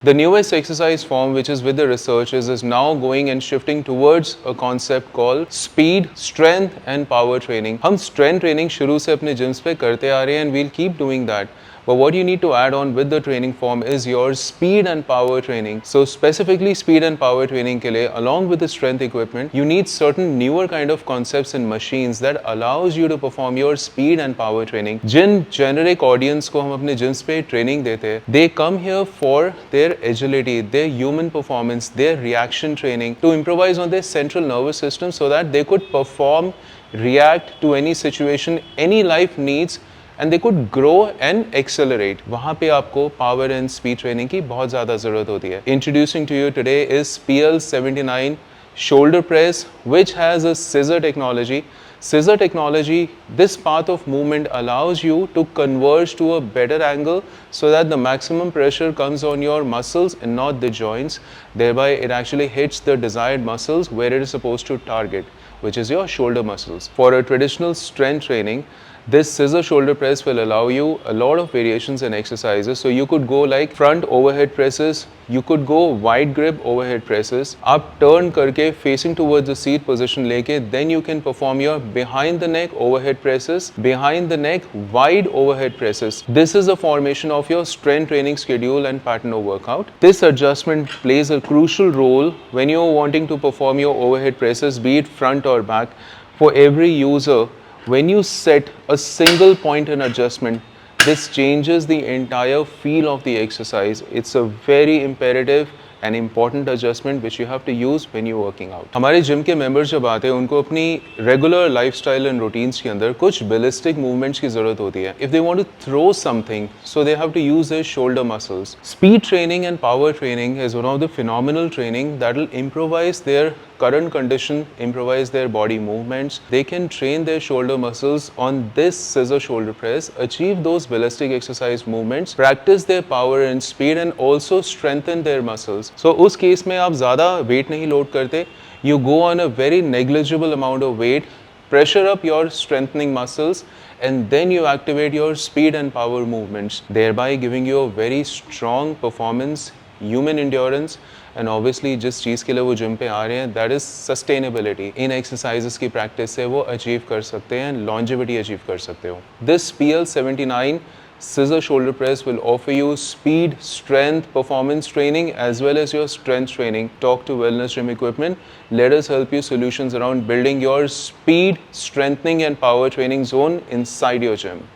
The newest exercise form, which is with the researchers, is now going and shifting towards a concept called speed, strength and power training. हम strength training शुरू से अपने gyms पे करते आ रहे हैं and we'll keep doing that. But what you need to add on with the training form is your speed and power training. So specifically speed and power training के लिए, along with the strength equipment, you need certain newer kind of concepts and machines that allows you to perform your speed and power training. Jin generic audience को हम अपने gyms पे training देते हैं, they come here for their agility, their human performance, their reaction training, to improvise on their central nervous system so that they could perform, react to any situation, any life needs, and they could grow and accelerate. वहाँ पे आपको power and speed training की बहुत ज़्यादा ज़रूरत होती है. Introducing to you today is PL79 shoulder press, which has a scissor technology. Scissor technology, this path of movement allows you to converge to a better angle so that the maximum pressure comes on your muscles and not the joints. Thereby, it actually hits the desired muscles where it is supposed to target, which is your shoulder muscles. For a traditional strength training, this scissor shoulder press will allow you a lot of variations and exercises. So you could go like front overhead presses, you could go wide grip overhead presses, आप turn करके facing towards the seat position लेके, then you can perform your behind the neck overhead presses, behind the neck wide overhead presses. This is a formation of your strength training schedule and pattern of workout. This adjustment plays a crucial role when you're wanting to perform your overhead presses, be it front or back. For every user, when you set a single point in adjustment, this changes the entire feel of the exercise. It's a very imperative and important adjustment which you have to use when you're working out. हमारे gym के members जब आते हैं, उनको अपनी regular lifestyle and routines के अंदर कुछ ballistic movements की ज़रूरत होती है. If they want to throw something, so they have to use their shoulder muscles. Speed training and power training is one of the phenomenal training that will improvise their current condition, improvise their body movements. They can train their shoulder muscles on this scissor shoulder press, achieve those ballistic exercise movements, practice their power and speed, and also strengthen their muscles. So उस case में आप ज़्यादा weight नहीं load करते, you go on a very negligible amount of weight, pressure up your strengthening muscles, and then you activate your speed and power movements, thereby giving you a very strong performance, human endurance, and obviously जिस चीज़ के लिए वो gym पे आ रहे हैं, that is sustainability. In exercises की practice से वो achieve कर सकते हैं, longevity achieve कर सकते हो. This PL79 scissor shoulder press will offer you speed, strength, performance training as well as your strength training. Talk to Wellness Gym Equipment. Let us help you solutions around building your speed, strengthening and power training zone inside your gym.